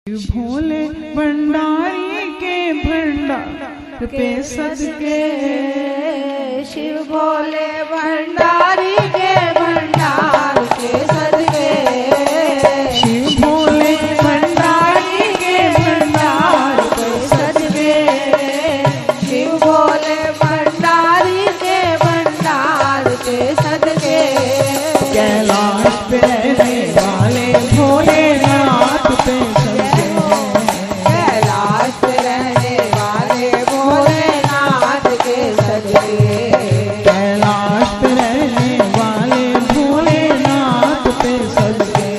भोले भंडारी के भंडार पे सदके, शिव भोले भंडारी के भंडार के सदके, शिव भोले भंडारी के भंडार पे सदके, शिव भोले भंडारी के भंडार के सदके, कैलाश पे रहने वाले भोलेनाथ पे सदके, कैलाश पे रहने वाले भोलेनाथ के सदके, कैलाश पे रहने वाले भोलेनाथ पे सदके,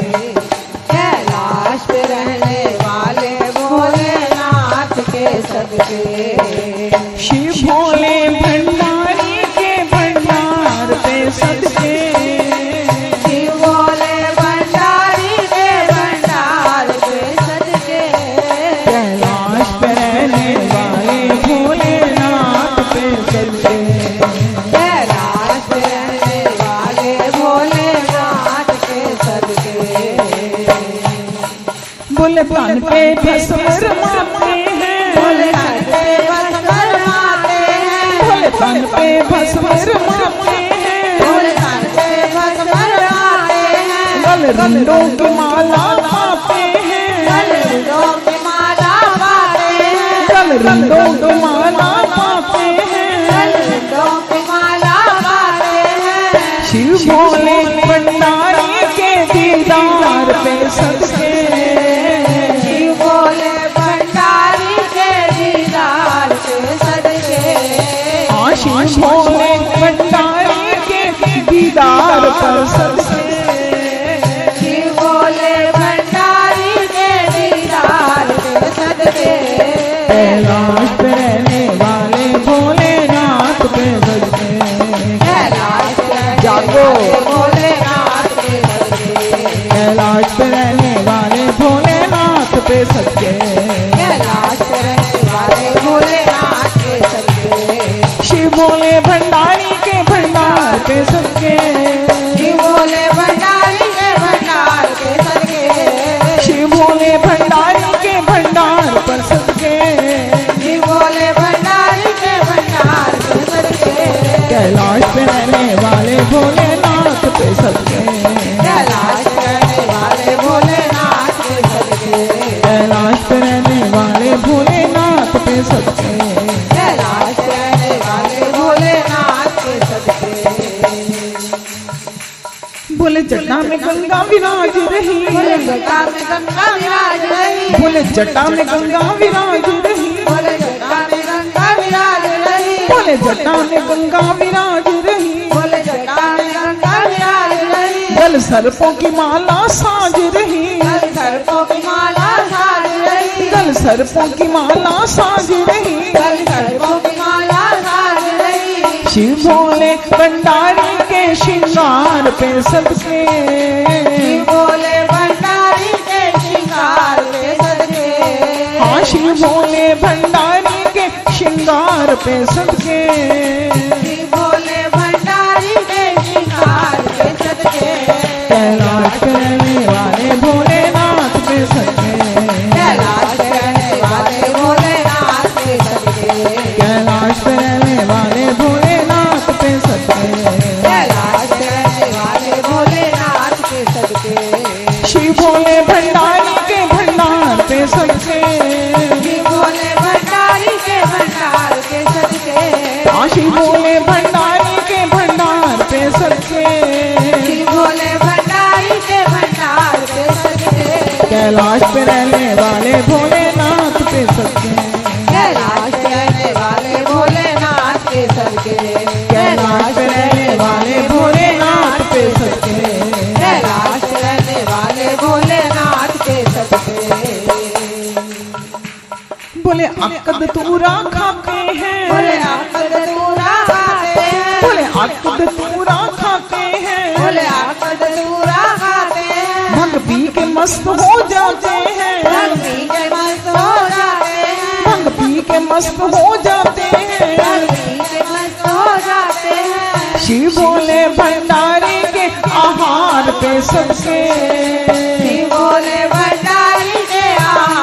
कैलाश पे रहने वाले भोलेनाथ के सदके, शिव भोले भंडारी के भंडार पे सदके, शिव भोले भंडारी के भंडार के सदके, कैलाश पे रहने वाले भोलेनाथ पे सदके, कैलाश पे रहने वाले भोलेनाथ के सदके, बोले तन पे भस्म रमाते हैं, भोले तन पे भस्म रमाते हैं, भोले तन पे भस्म रमाते हैं, भोले तन पे भस्म रमाते हैं, गल रंडों की माला पाते हैं, गल रंडों की माला पाते हैं, गल रंडों की माला पाते हैं, गल रंडों की माला पाते हैं, शिव भोले भंडारी के दीदार पे सदके, शिव भोले भंडारी के दीदार के सदके, शिव भोले भंडारी के दीदार पर सदके, शिव भोले भंडारी के दीदार के सदके, कैलाश पे रहने वाले भोलेनाथ पे सदके, कैलाश पे जागो। भोलेनाथ के सदके, कैलाश पे रहने वाले भोलेनाथ पे सदके, कैलाश पे रहने वाले भोलेनाथ के सदके, शिव भोले भंडारी के भंडार पे सदके, शिव भोले भंडारी के भंडार के सदके, शिव भोले भंडारी के भंडार पर सदके, शिव भोले भंडारी के भंडार के सदके, कैलाश पे रहने वाले भोलेनाथ पे सदके, कैलाश पे रहने वाले भोलेनाथ के सदके, कैलाश पे रहने वाले भोलेनाथ पे सदके, कैलाश पे रहने वाले भोलेनाथ के सदके, बोले जटा में गंगा विराज रही, भोले जटा में गंगा विराज रही, बोले जटा में गंगा विराज रही, भोले जटा में गंगा विराज रही, बोले जटा में गंगा विराज रही, भोले जटा में गंगा विराज रही, गल सर्पों की माला साज रही, गल सर्पों की माला साज रही, गल सर्पों की माला साज रही, गल सर्पों की माला साज रही, शिव भोले भंडारी के श्रृंगार पे सदके, शिव भोले भंडारी के श्रृंगार पे सदके, शिव भोले भंडारी के श्रृंगार पे सदके, शिव भोले भंडारी के श्रृंगार पे सदके, कैलाश पे रहने वाले भोलेनाथ पे सदके, कैलाश पे रहने वाले भोलेनाथ के सदके, कैलाश पे रहने वाले भोलेनाथ पे सदके, कैलाश पे रहने वाले भोलेनाथ के सदके, शिव भोले भंडारी के भंडार पे सदके, शिव भोले भंडारी के भंडार के सदके, शिव भोले भंडारी के भंडार पे सदके, शिव भोले भंडारी के भंडार के सदके, कैलाश पे रहने वाले भोलेनाथ पे सदके, कैलाश पे रहने वाले भोलेनाथ के सदके, कैलाश पे रहने वाले भोलेनाथ पे सदके, कैलाश पे रहने वाले भोलेनाथ के सदके, बोले अकद तूरा खाते हैं, बोले आकद तूरा खाते हैं, बोले अकद तूरा खाते हैं, बोले आकद तूरा खाते हैं, भंग पी के मस्त हो जाते हैं, भंग पी के मस्त हो जाते हैं, भंग पी के मस्त हो जाते हैं, भंग पी के मस्त हो जाते हैं, शिव भोले भंडारी के आहार पे सदके, शिव भोले भंडारी के आहार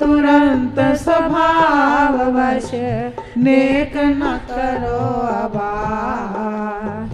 तुरंत स्वभाव वश नेक न करो अबार।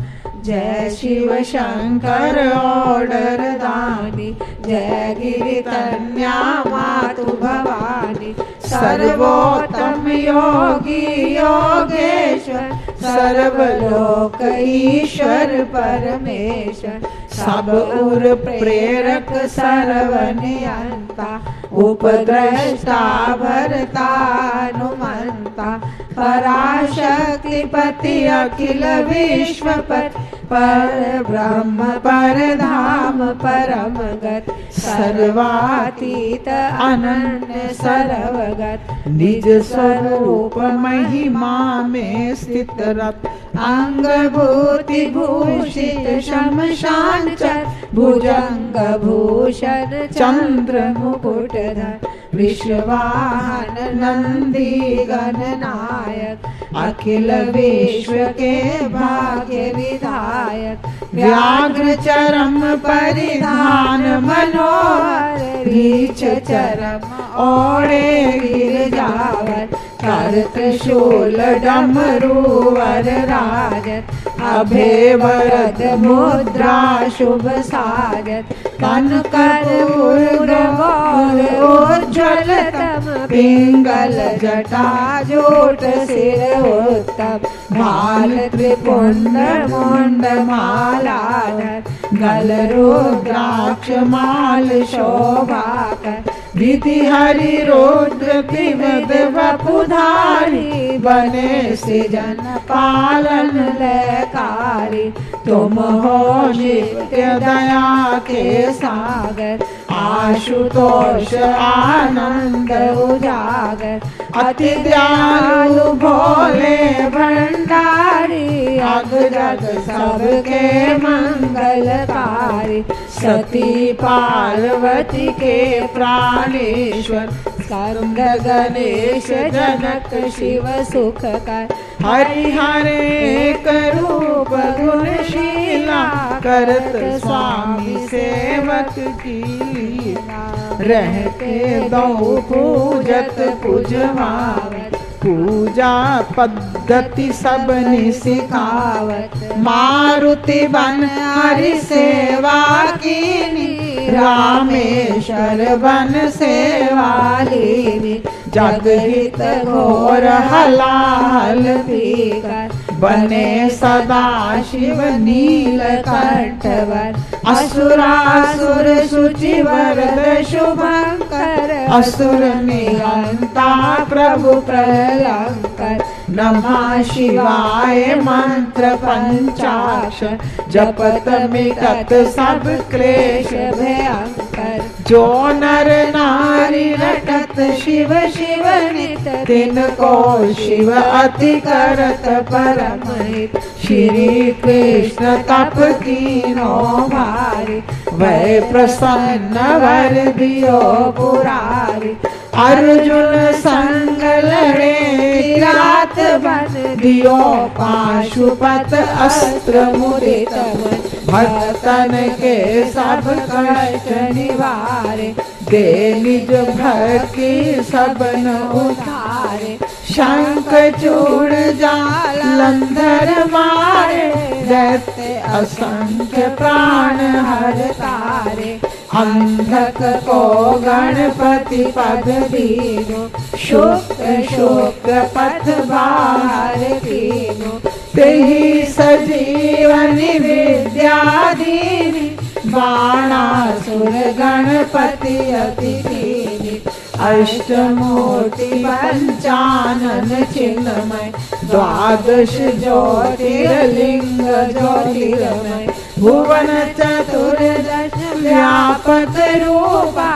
जय शिव शंकर ऑर्डर दानी, जय गिरि कन्या मातु भवानी। सर्वोत्तम योगी योगेश्वर, सर्वलोक ईश्वर परमेश्वर। सब उर प्रेरक सर्वनियंता, उपद्रष्टा भरता हनुमंता। पराशक्तिपति अखिल विश्वपति, पर ब्रह्म पर धाम परम गत। सर्वातीत अनन्य सर्वगत, निज स्वरूप महिमा में स्थित रत। अंग भूति भूषित शमशान चर, भुजंग भूषण चंद्र मुकुटधर। विश्ववाहन नंदी गणनायक, अखिल विश्व के भाग्य विधायक। व्याघ्र चरम परिधान मनोहर, रीछ चरम ओढ़े गिरजावर। कर त्रिशूल डमरू वर राजत, अभय वरद मुद्रा शुभ साजत। कनकपूर गौर उज्ज्वल तम, पिंगल जटा जोट सिर उत्तम। भाल त्रिपुंड मुंड मालाधर, गल रुद्राक्ष माल शोभाकर। विधि हरि रुद्र त्रिविध वपुधारी, बने सृजन पालन लयकारी। तुम हो नित्य दया के सागर, आशुतोष आनंद उजागर। अति दयालु भोले भंडारी, अग जग सबके मंगलकारी। सती पार्वती के प्राणेश्वर, स्कंद गणेश जनक शिव सुख कर। हरि हरे एक रूप गुणशीला, करत स्वामी सेवक की लीला। रहते दो पूजत पुजवावत, पूजा पद्धति सबने सिखावत। मारुति बन हरि सेवा कीनी, रामेश्वर बन सेवा लीनी। जगहित घोर हलाहल पीकर, बने सदा शिव नीलकंठवर। असुरासुर शुचि वरद शुभंकर, असुर नियंता प्रभु प्रलंकर। नमः शिवाय मंत्र पंचाक्षर, जपत मिटत सब क्लेश भयंकर। जो नर नारी रटत शिव शिव नित, तिनको शिव अति करत परम हित। श्री कृष्ण तप कीनो भारी, वै प्रसन्न वर दियो पुरारी। अर्जुन संग लड़े किरात बन, दियो पाशुपत अस्त्र मुदित मन। भक्तन के सब कष्ट निवारे, दे निज भक्ति सबन उतारे। शंख चूड़ जालंधर मारे, दैत्य असंख्य प्राण हर तारे। अंधक को गणपति पद दीनो, शुक्र शुक्र पथ बाहर कीनो। तेहि सजीवनि विद्या दीनी, बाणासुर गणपति अति कीनी। अष्टमूर्ति पंचानन चिन्मय, द्वादश ज्योतिर्लिंग ज्योतिर्मय। भुवन चतुर्दश व्यापक रूपा,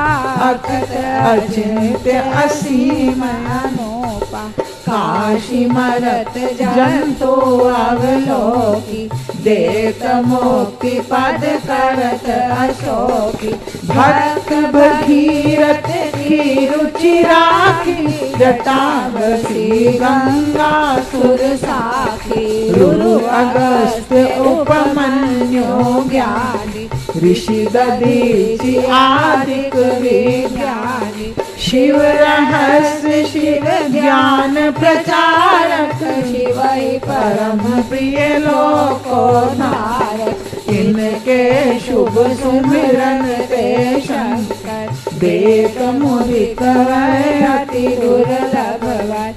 अखिल अचिंत्य असीम अनूपा। काशी मरत जंतु अवलोकी, देत मुक्ति पद करत अशोकी। भक्त भगीरथ की रुचि राखी, जटा बसी गंगा सुर साखी। गुरु अगस्त्य उपमन्यु ज्ञानी, ऋषि दधीचि आदिक विज्ञानी। शिव रहस्य शिव ज्ञान प्रचारक शिव ही परम प्रिय लोकोद्धारक इनके शुभ सुमिरन ते शंकर देख मुदित है अति दुर्लभ वै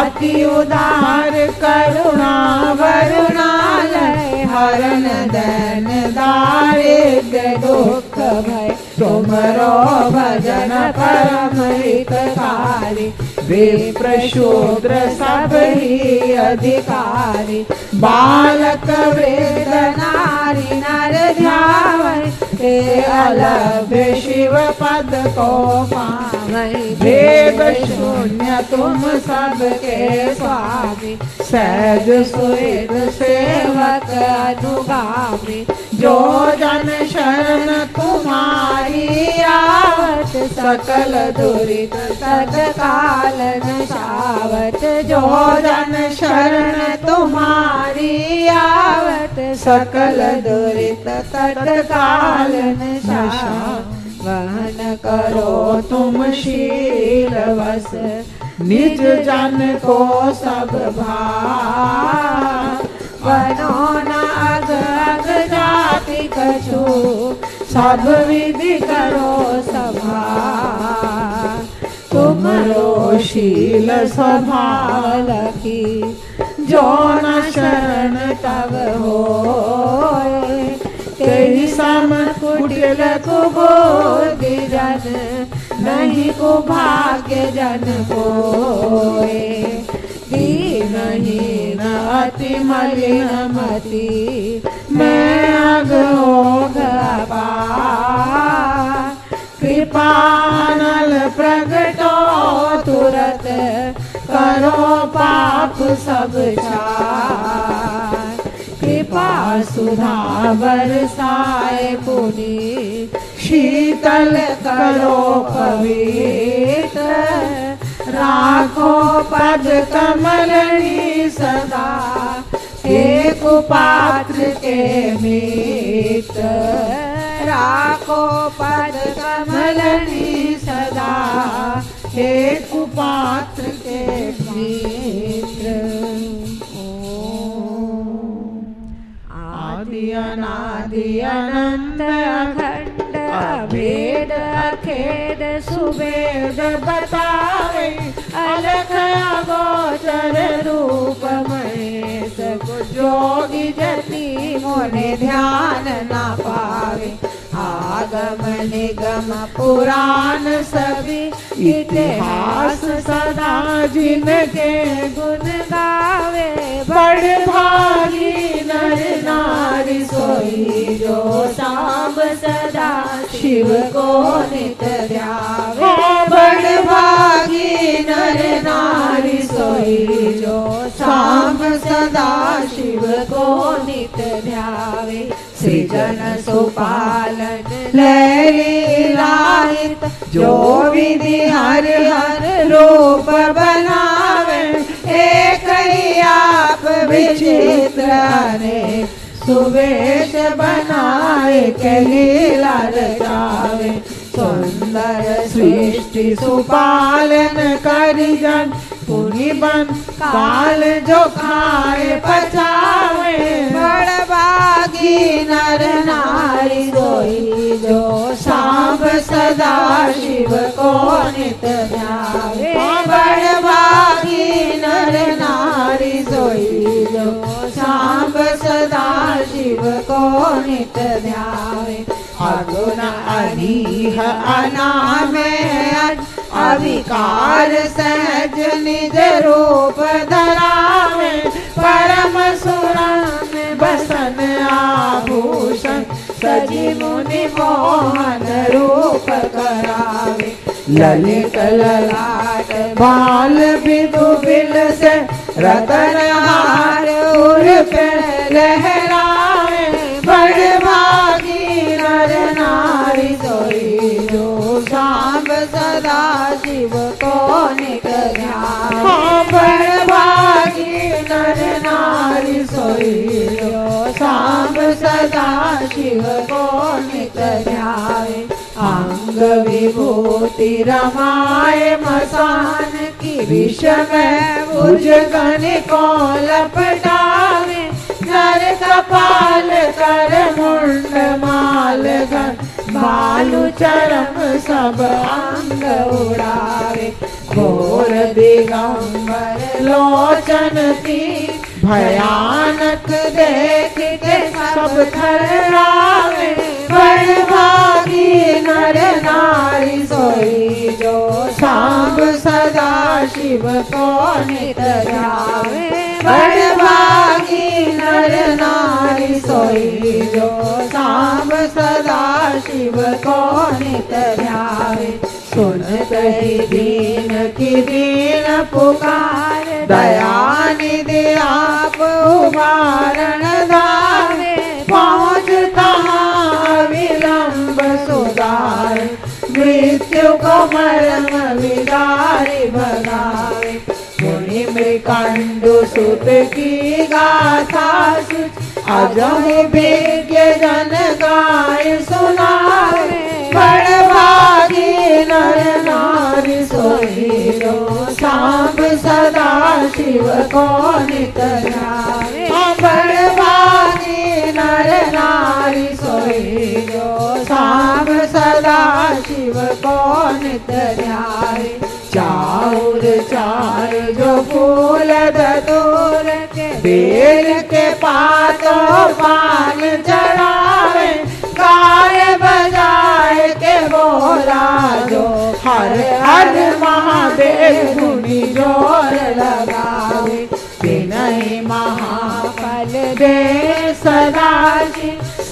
अति उदार करुणा वरुणालय हरण दैन दारिद्र दुख भय तुमरो भजन परम हितकारी विप्र शूद्र सब ही अधिकारी बालक वृद्ध नारी नर ध्यावै ते अलभ्य शिव पद को पावै भेद शून्य तुम सबके स्वामी सहज सुहृद सेवक अनुगामी जो जन शरण तुम्हारी आवत सकल दुरित तत्काल नशावत जो जन शरण तुम्हारी आवत सकल दुरित तत्काल नशावत वहन करो तुम शील वस निज जन को सब भाव बनो नाग अग जाति कछु सब विधि करो सभा तुमरो शील स्वभाव लखी जो न शरण तब होए तेहि सम कुटिल कुबोधि जन नहीं कुभाग्य जन कोए दीनहीन अति मलिन मति मैं अघोघ अपार कृपानल प्रगटो तुरत करो पाप सब छाय कृपा सुधा बरसाए पुनि शीतल करो पवित्र राखो पद कमलनी सदा हे कुपात्र के मित्र राखो पद कमलनी सदा हे कुपात्र के मित्र आदि अनादि अनंत अखंड अभेद अखेद सुवेद बतावे अलख अगोचर रूप महेश जोगी जति मोने ध्यान न पावे आगम निगम पुराण सभी इतिहास सदा जिनके गुण गावे बड़ भागी नर नारी सोई जो सांब सदा शिव को नित ध्यावे बड़ भागी नर नारी सोई जो सांब सदा शिव को नित ध्यावे सृजन सुपालन लैलायित जो विधि हर हर रूप बनावे एक ही आप विचित्र ने सुवेश बनाए के लीला रचावे सुंदर सृष्टि सुपालन करि जन पुनि बन काल जो खाए पचावे बड़ भागी नर नारी सोई जो सांब सदा शिव को नित ध्यावे बड़ भागी नर नारी सोई जो सांब सदा शिव को नित ध्यावे अगुण अनीह अनाम अविकार सहज निज रूप धरावे परम सुरन बसन आभूषण सजी मुनि मोहन रूप करावे ललित ललाट बाल बिदु बिल से रतन हार उर पे लहरावे बड़ भागी नर नारी सोई जो सांब सदा शिव को नित ध्यावे बड़ भागी नर नारी सोई जो सांब सदा शिव को नित ध्यावे अंग विभूति रमाए मसान की विषम भुज गण को लपटावे नर कपाल कर मुंड माल गण बालू चरम सब अंग उड़ावे घोर दिगंबर लोचन की भयानक देख के सब थर्रावे बड़भागी नर नारी सोई जो सांब सदा शिव को नित ध्यावे बड़भागी नर नारी सोई जो सांब सदा शिव को नित ध्यावे सुनत ही दीन की दीन पुकार दयानिधि आप उबारण धावे पहुँचता विलंब सुधार मृत्यु को मरम विदारी भगावे मुनि मृकंडु सुत की गाथा सुच अजहि विज्ञ जन गाय सुनावे बड़भागी नर नारी सोई जो सांब सदा शिव को नित ध्यावे बड़भागी नर नारी सोई जो सांब सदा शिव को नित ध्यावे चाउर चार जो फूल धतूर के बेल के पातों पान चढ़ावे गाय बजाए के बोला जो हर हर महादेव गुनी जोर लगावे बिनहि महाफल दे सदा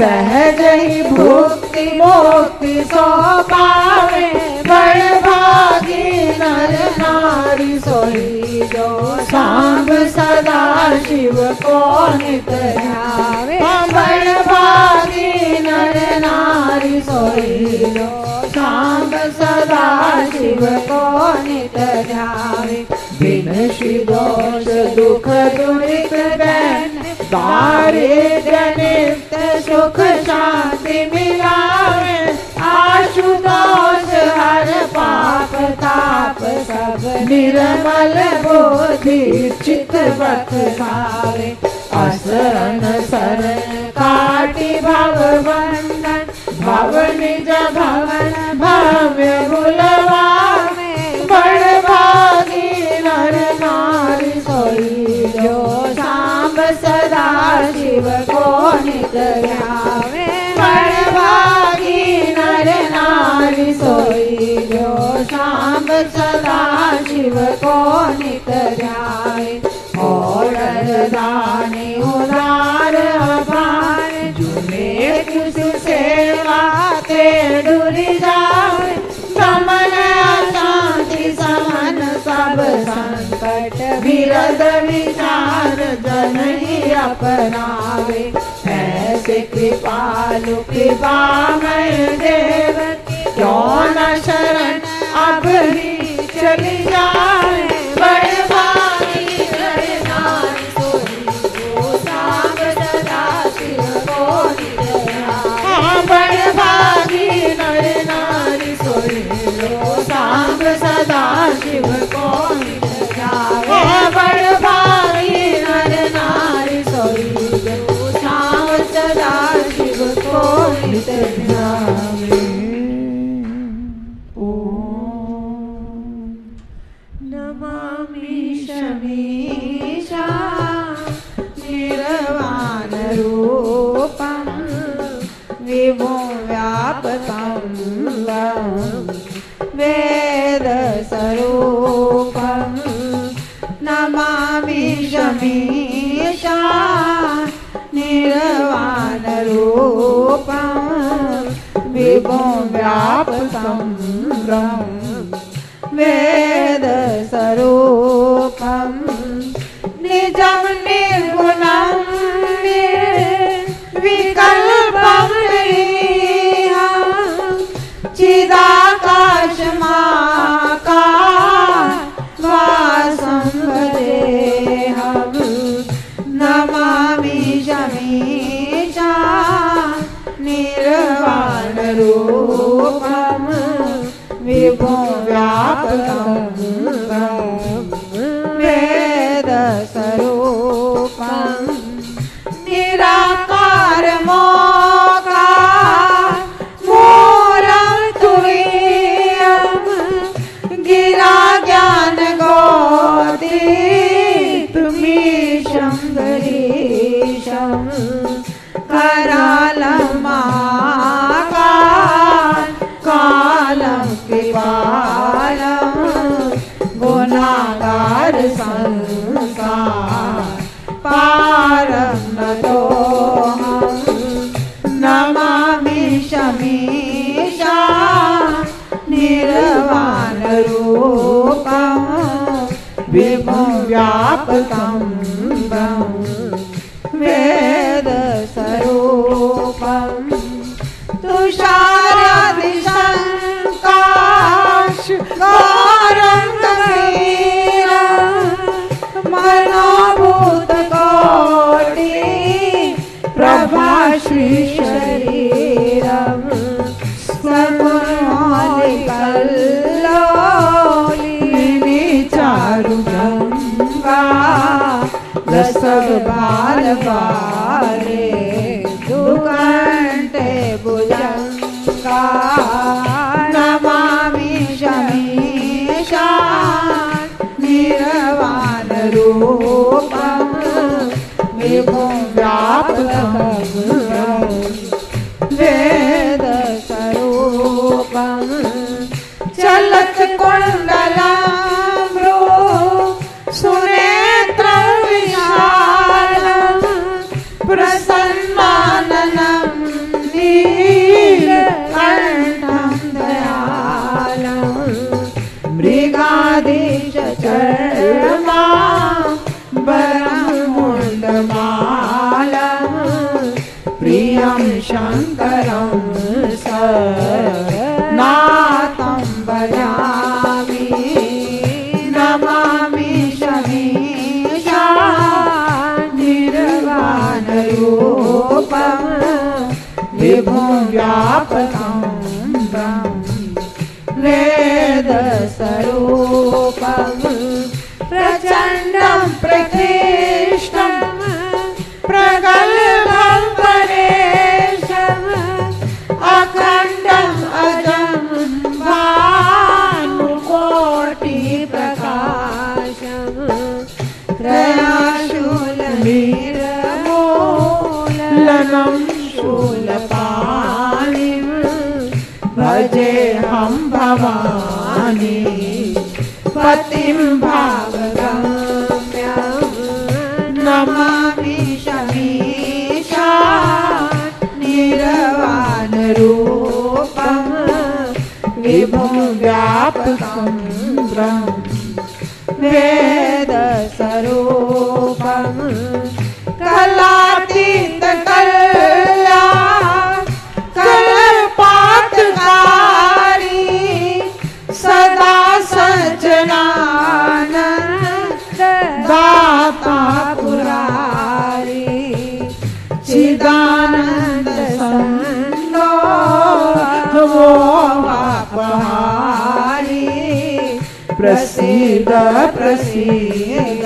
सहज ही भुक्ति मुक्ति सो पावे बड़भागी नर नारी सोई जो सांब सदा शिव को नित ध्यावे बड़भागी नर नारी सोई जो सांब सदा शिव को नित ध्यावे बिन श्री दोष दुख दुरित बैन दारिद्र्य नित्य सुख शांति मिलावे आशुतोष हर पाप ताप सब निर्मल बोधि चित बखावे असरण शरण काटी भगवंदन भव निज भवन भव्य बुलवावे बड़भागी नर नारी सोई जो सांब सदा शिव को नित ध्यावे बड़भागी नर नारी सोई जो सांब सदा शिव को नित ध्यावे और दानी उदार अपार जुने कुछ सेवा ते डुरी जावे समन अशांति समन सब संकट विरद विचार जन ही अपनावे ऐसे कृपालु कृपामय देव क्यों न शरण अब ही चली जाए बड़भागी नर नारी सोई जो सांब सदा शिव को नित ध्यावे बड़भागी नर नारी सोई जो सांब सदा शिव को नित ध्यावे बड़भागी नर नारी सोई जो सांब सदा शिव को नित ध्यावे नमामि शमीशा निर्वाण रूपं विभुं व्यापकं वेद स्वरूपं नमामि शमीशा निर्वाण रूपं विभुं व्यापकं वेद स्वरूपं निजं निर्गुणं विकल्पं चिदाकाशमाकाशवासं भजेऽहं नमामि शमीशा निर्वाणरूपम् विभुं व्यापकं वेदस्वरूपं निराकारमोकार मूलं तुरीयं गिरा ज्ञानगोदीपमीशं गरीशं करालमाकार कालं कृपालं गुणागार संसार पारं नतोऽहं नमामि शमीशा निर्वाणरूपं विभुं व्यापकं वेदस्वरूपं तुषारादिशङ्काशकारं गभीरं मनोभूतकोटि प्रभाश्रीशरीरं सकुमालिकल्लोलिनी चारुगङ्गा रसबालबाले दुकण्ठे भुजङ्गा नमामि शमीशा निर्वाणरूपं विभुं व्यापकं वेदस्वरूपं चलत्कुण्डलं सुनेत्रं विशालं प्रसन्नाननं नीलकण्ठं दयालं मृगाधीशचर्मा वरमुण्डमालं प्रियं शङ्करं नाथं भजामि नमामि शमीशा निर्वाणरूपं विभुं व्यापकं वेदस्वरूपं प्रचण्डं प्रकृष्टं प्रगल्भं परेशम् अखण्डम् अजं भानुकोटिप्रकाशं त्रयाशूलनिर्मूलनं शूलपाणिं भजेऽहं भवानी पतिं भावगम्यं नमामि शमीशा निर्वाणरूपं विभुं व्यापकं वेदस्वरूपं कलातीतकल्या कल्पातकारी सदा सज्जनानन्द दाता पुरारी चिदानन्द सन्नो मोहापहारी प्रसीद प्रसीद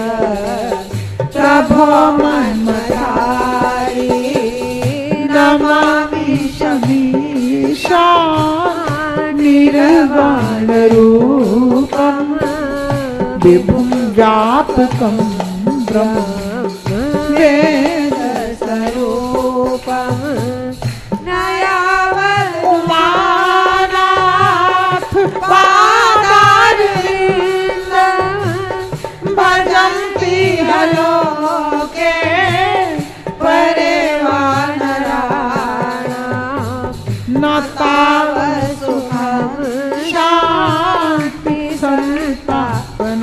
प्रभो मन्मथारी नमामि शमीशा निर्वाणरूपं विभुं व्यापकं वेदस्वरूपं नयावत् उमानाथ पादारविन्दं भजन्ति हलोके परे वा नराणां न तावत् सुखं शान्ति संतापनाशं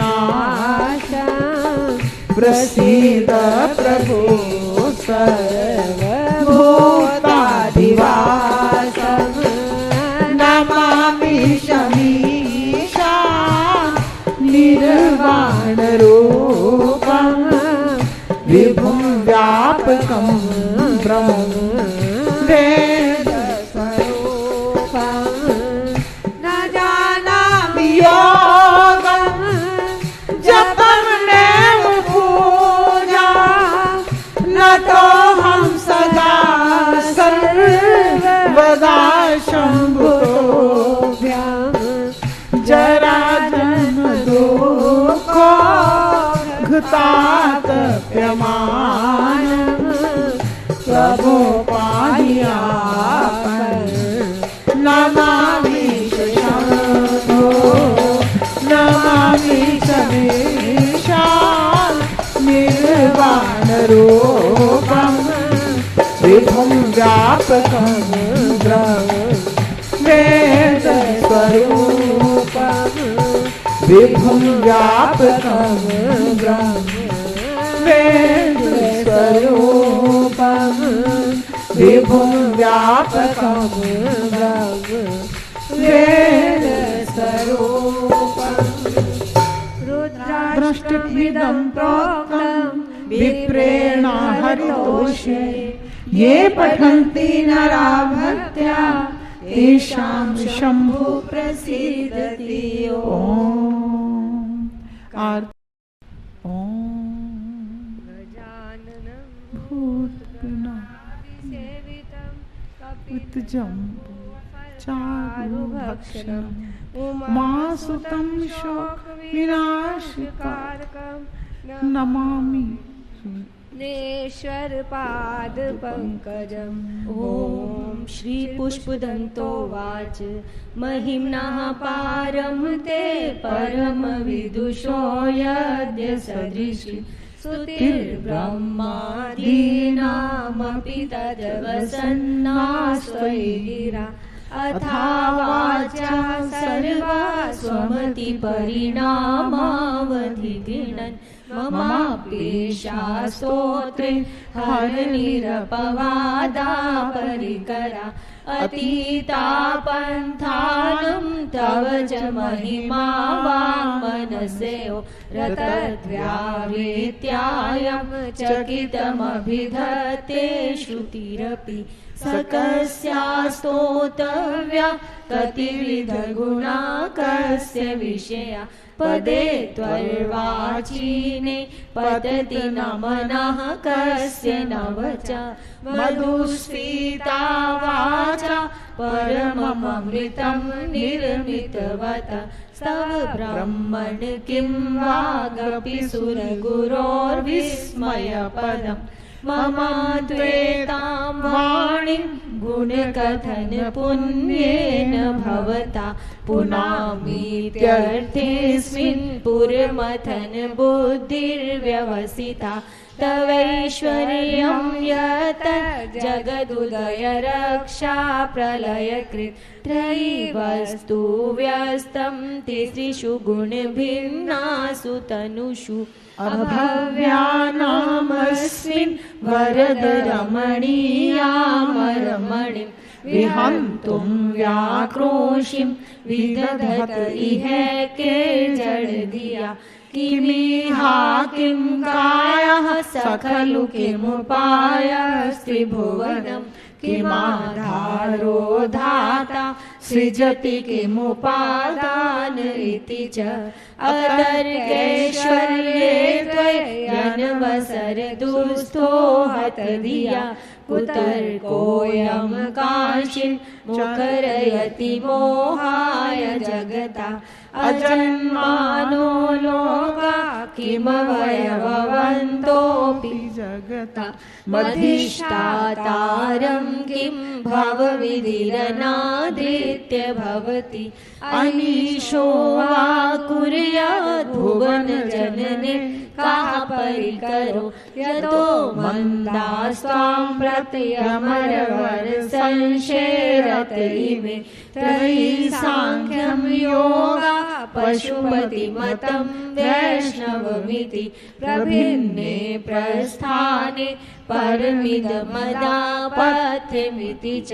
प्रसीद प्रभो सर्वभूताधिवासं नमामि शमीशा निर्वाणरूपं विभुं व्यापकं वेदस्वरूपं न जाना स्वरूपं विभुं व्यापकं वेदस्वरूपं विभुं व्यापकं वेदस्वरूपं विभुं व्यापकं वेदस्वरूपं दृष्टिभिदं प्रोक्तं विप्रेण हरितोषे ये पठन्ति नरा भक्त्या तेषां शम्भु प्रसीदति ॐ भूतजम्बो चारुभक्षणं उमासुतं शोकविनाशकारकं नमामि नेश्वरपाद पंकजम्। ॐ श्री पुष्पदन्तोवाच महिम्नः पारं ते परम विदुषो यद्य सदृशी स्तुतिर्ब्रह्मादीनामपि तद्वसन्नास्त्वयिरा अथा वाचा सर्वा स्वमति परिणामावधिगृह्णन् ममाप्येषा स्तोत्रे हरनिरपवादा परिकरा अतीता पन्थानं तव च महिमा वाङ्मनसयो रतद्व्यावेत्यायं चकितमभिधत्ते श्रुतिरपि सकस्या स्तोतव्या कतिविधगुणा कस्य विषया पदे त्वर्वाचीने पतति न मनः कस्य न वचा मधुस्फीता वाचा परममृतं निर्मितवत स्तव ब्रह्मन् किं वागपि सुरगुरोर्विस्मयपदम् ममाद्वेतां वाणीं गुणकथन पुण्येन भवता पुनामीत्यर्थेऽस्मिन् पुरमथन बुद्धिर्व्यवसिता तवैश्वर्यं यत् जगदुदय रक्षा प्रलयकृत् त्रयीवस्तु व्यस्तं तिसृषु गुणभिन्नासु तनुषु अभव्यानामस्मिन् वरदरमणीयामरमणिं विहन्तुं व्याक्रोशिं विदधत इहैके जडधिया किमिहा किं कायः सकलु किमुपायस्त्रिभुवनं किमाधारो धाता सृजति किमुपादान इति च अतर्कैश्वर्ये त्वयनवसर दुस्थो हतधिया कुतर्कोऽयं काचिन् मुखरयति मोहाय जगता अजन्मानो लोका किमवयवन्तोऽपि जगता मधिष्ठातारं किं भवविधिरनादृत्य भवति अनीशो वा कुर्यात् भुवनजनने काः परिकरो यतो मन्दास्त्वां प्रत्यमरवर संशेरत इमे त्रयी साङ्ख्यं योगा पशुपतिमतं वैष्णवमिति प्रभिन्ने प्रस्थाने परमिदमदापथ्यमिति च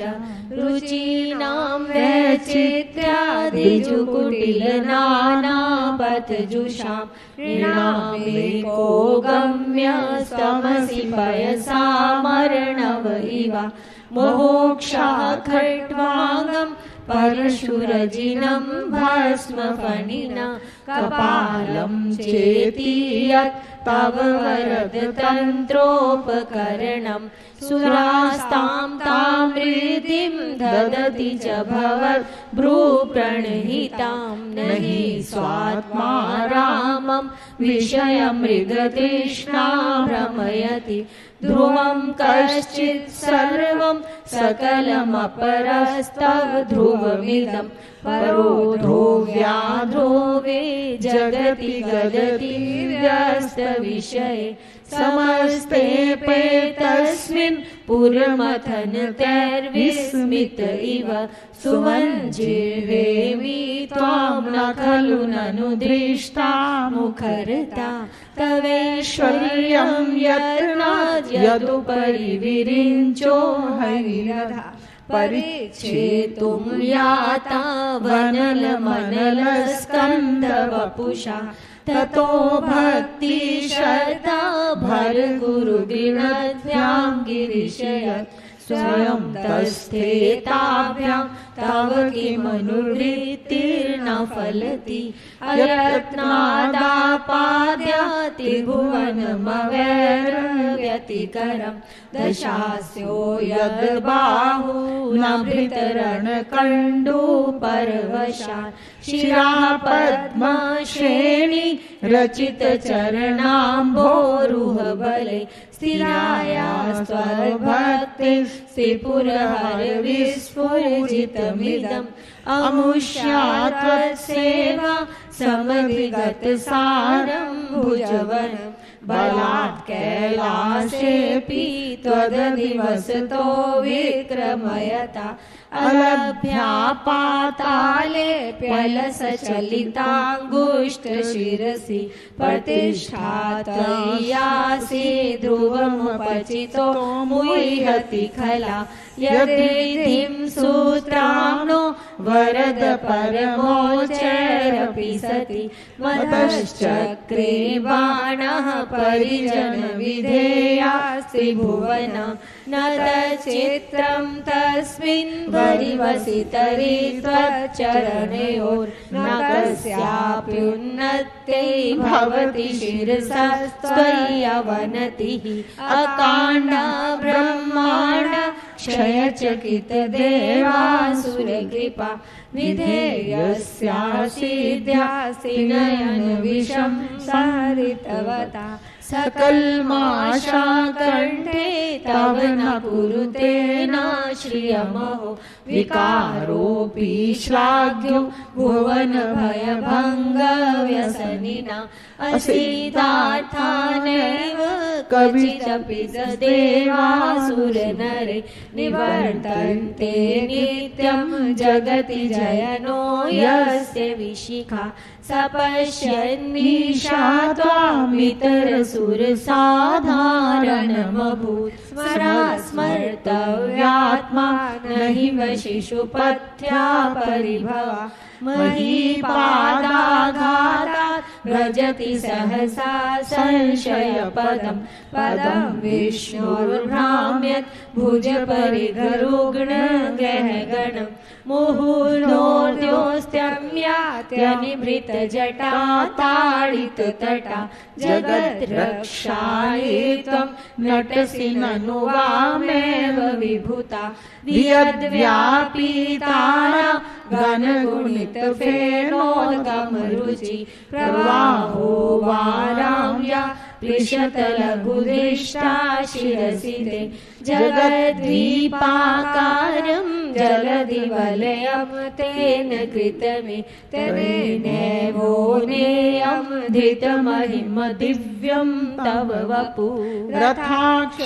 रुचीनां वैचित्र्यादिजुकुटिलनानापथजुषां ऋणामेको गम्यस्तमसि पयसामर्णव इव मोक्षः खट्वाङ्गं परशुरजिनं भस्मफणिना कपालं चेति यत् तव वरदतन्त्रोपकरणं सुरास्तां तां रीतिं ददति च भवत् भ्रूप्रणहितां नहि स्वात्मा रामं विषयमृगतृष्णा भ्रमयति ध्रुवं कश्चित् सर्वं सकलमपरस्तव ध्रुवमिदं परो ध्रुव्या ध्रुवे जगति गदति व्यस्तविषये समस्ते पे तस्मिन् पुरमथन तैर्विस्मित इव सुमञ्जिर्हेमि त्वां न खलु ननु दृष्टा मुखरता तवैश्वर्यं यदुपरि विरिञ्चो हरिरथा परिच्छेतुं याता वनलमनलस्कन्धवपुषा ततो भक्ति श्रद्धा भर गुरु गृणद्भ्यां गिरिशयत् स्वयं तस्थेताभ्यां तव किमनुवृत्तिर्न फलति अयत्नादापाद्या त्रिभुवनमवैर्व्यतिकरं दशास्यो यद्बाहु नभृतरणकण्डूपरवशात् शिराः पद्मश्रेणी रचित चरणाम्भोरुहबले स्थिराया स्वभक्ति स्त्रिपुरहर विस्फुजितमिदम् अमुष्या त्वत्सेवा समधिगत सारं भुजवनं बलात् कैलासेऽपि त्वदधिवसतो विक्रमयता अलभ्या पाताले प्यलसचलिताङ्गुष्ठशिरसि प्रतिष्ठातयासि ध्रुवमुपचितो मुह्यति खला यदिधिं सूत्राणो वरद परमोचैरपि सति मतश्चक्रे बाणः परिजनविधेयास्ति भुवन न तच्चित्रं तस्मिन् वरिवसितरि त्वच्चरणयोर्न कस्याप्युन्नत्यै भवति शिरसस्त्वय्यवनतिः अकाण्ड ब्रह्माण्ड क्षयचकित देवासुरकृपा विधेयस्यासिद्ध्यास्ति नयन विषं सारितवता सकलमाशा कंठे तव न कुरुते नाश्रियमहो विकारोऽपि श्लाघ्यो भुवन भयभङ्ग व्यसनिना असीतार्थानेव कविरपि देवासुरनरे निवर्तन्ते नित्यं जगति जयनो यस्य विशिखा सपश्यन्निशा त्वामितरसुरसाधारणमभूत् स्मर्तव्यात्मा न हि वशिषुपथ्या परिभवा महीपादाघातात् व्रजति सहसा संशयपदं पदं विष्णुर्भ्राम्यत् भुजपरिघरुग्ण गहगणम् मुहुर्दोर्द्योस्त्यम्यात्यनिभृतजटा ताडिततटा जगद्रक्षायै त्वं नटसि ननु वामेव विभूता वियद्व्यापीताना घनगुणितफेनोद्गमरुचि प्रवाहो वाराम्या पृषतलघुदिष्टा शिरसि ते जगद्वीपाकारं जलधिवलयं तेन कृतमे तदेनैवोनेयं धृतमहिम दिव्यं तव वपु रथाक्षोणीयन्ता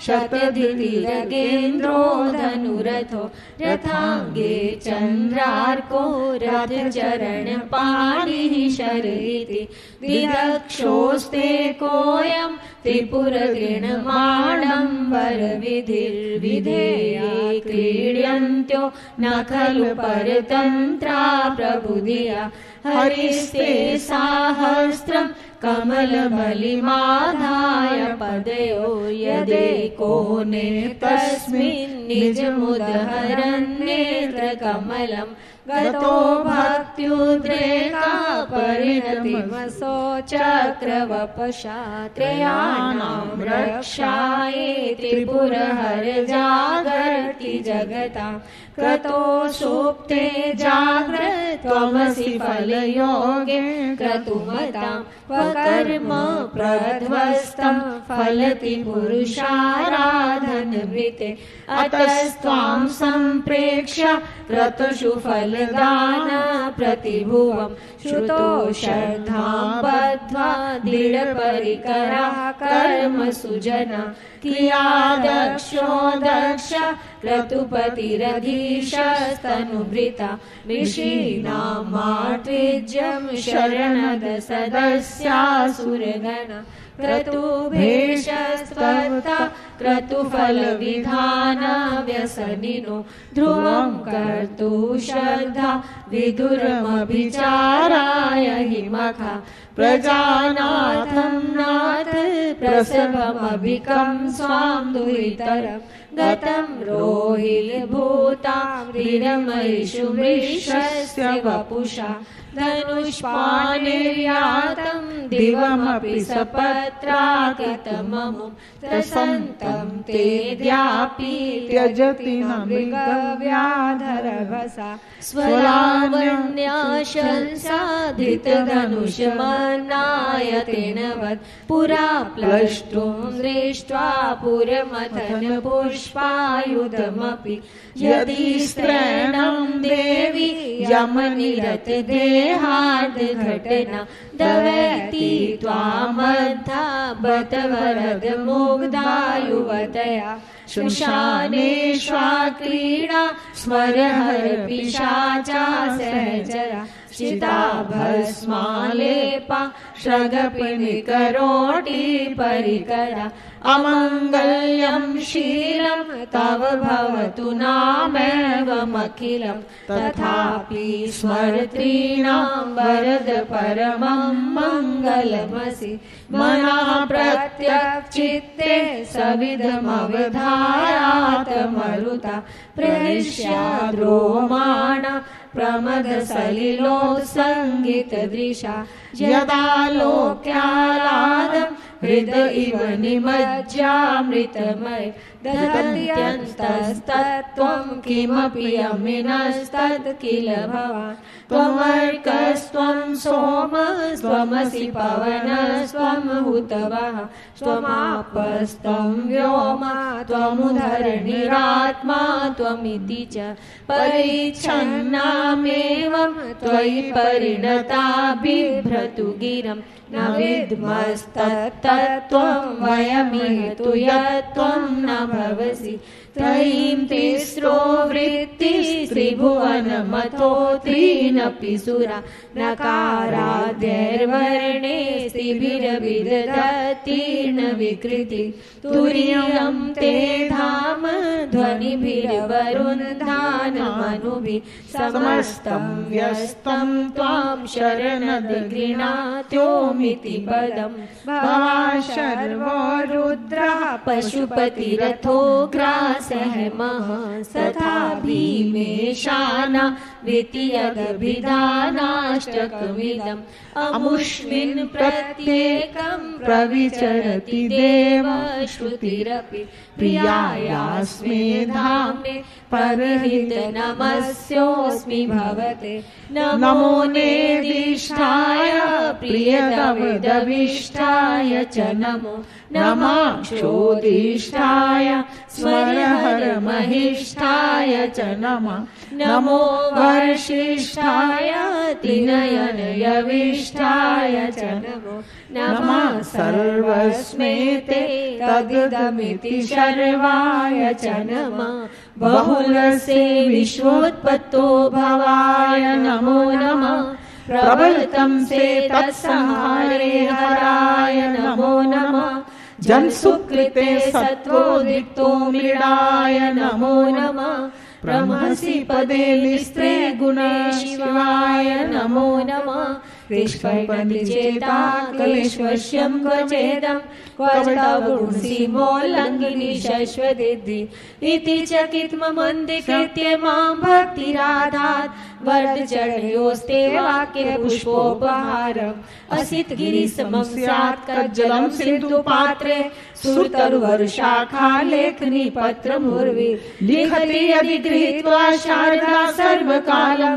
शतधितिरगेन्द्रो धनुरथो रथाङ्गे चन्द्रार्को रथचरणपाणिः शरैति दिदक्षोस्ते कोऽयं त्रिपुरगृणमाडम्बरविधिर्विधेये क्रीड्यन्त्यो न खलु परतन्त्रा प्रबुधिया हरिस्ते साहस्रं कमलबलिमाधाय पदयो यदेकोने तस्मिन् निजमुदहरन्नेत्रकमलं गतो भक्त्युद्रेका परिणतिमसो चक्रवपशा त्रयाणां रक्षायै त्रिपुरहर जागर्ति जगतां क्रतो सुप्ते जाग्रत् त्वमसि फलयोगे क्रतुमतां क्व कर्म प्रध्वस्तं फलति पुरुषाराधनवृते अतस्त्वां सम्प्रेक्ष्य क्रतुषु फलदान प्रतिभुवं श्रुतो श्रद्धां बद्ध्वा दृढपरिकरः कर्मसु जना क्रिया दक्षो दक्ष क्रतुपतिरधीशस्तनुभृता ऋषीणामात्विज्यं शरणद सदस्यासुरगणा क्रतुभेषस्त्वत्ता क्रतुफलविधान व्यसनिनो ध्रुवं कर्तु श्रद्धा विदुरमभिचाराय हिमखा प्रजानाथं नाथ प्रसवमभिकं स्वां दुहितरं गतं रोहिलभूतां वृषस्य वपुषा धनुष्पाणिर्यातं दिवमपि सपत्राकितममुं त्रसन्तं तेऽद्यापि त्यजति न मृगव्याधरभसा स्वलावण्याशंसाधितधनुषमन्नायतेन वत् पुरा प्लष्टुं दृष्ट्वा पुरमथन पुष्पायुधमपि यदि स्त्रैणं देवी यमनिरत देहार्धघटना दवैति त्वामद्धा बत वरद मुग्धायुवतया श्मशानेष्वा क्रीडा स्मरहर पिशाचा सहचरा चिता भस्मालेपा श्रगपिनिकरोटी परिकरा अमङ्गल्यं शीलं तव भवतु नामेवमखिलं तथापि स्मर्तॄणां वरद परमं मङ्गलमसि मनः प्रत्यक्चित्ते सविधमवधायात मरुता प्रहिष्याद्रोमाणा प्रमदसलिलोत्सङ्गितदृशा यदा लोक्यालादं हृद इव निमज्ज्यामृतमय दहत्यन्तस्तत्त्वं किमपि यमिनस्तत् किल भवान् त्वमर्कस्त्वं सोमस्त्वमसि पवनस्त्वं हुतवः त्वमापस्त्वं व्योम त्वमुधरणिरात्मा त्वमिति च परिच्छन्नामेवं त्वयि परिणता बिभ्रतु गिरं न विद्मस्तत्तत्त्वं वयमिह तु यत्त्वं न भवसि त्रयीं तिस्रो वृत्तिः त्रिभुवनमतो त्रीनपि सुरा नकाराद्यैर्वर्णे स्त्रिभिरभिदधतीर्ण विकृति तुरीयं ते धाम ध्वनिभिरवरुन्धानमनुभिः समस्तं व्यस्तं त्वां शरणद गृह्णात्योमिति पदं भवान् शर्वो रुद्रः पशुपतिरथोग्रासः महस्तथा भीमेशाना द्वितीयदभिधानाष्टकमिदम् अमुष्मिन् प्रत्येकं प्रविचरति देव श्रुतिरपि प्रियायास्मे धामे परहित नमस्योऽस्मि भवते नमो नेदिष्ठाय प्रियतमदभिष्ठाय च नमो नमाक्षोदिष्ठाय स्मरहरमहिष्ठाय च नमः नमो वर्षिष्ठाय त्रिनयनयविष्ठाय च नमो नमः सर्वस्मै ते तदिदमिति शर्वाय च नमः बहुलसे विश्वोत्पत्तो भवाय नमो नमः प्रबलतं से तत्संहारे हराय नमो नमः जनसुकृते सत्त्वोदितो मृडाय नमो नमः ब्रह्मसि पदे लिस्त्रे गुणे शिवाय नमो नमः कृष्णपतिचेता कलेश्वश्यं क्वचेदं क्वचतवुंसीमोल्लङ्घिनी शश्वदिद्धि इति चकित्ममन्दिकृत्य मां भक्तिराधात् वर्धचरणयोस्ते वाक्ये पुष्पोपहारम् असितगिरिसमं स्यात् कज्जलं सिन्धुपात्रे सुरतरुवर्षाखा लेखनी पत्रमुर्वी लिखति यदि गृहीत्वा शारदा सर्वकालं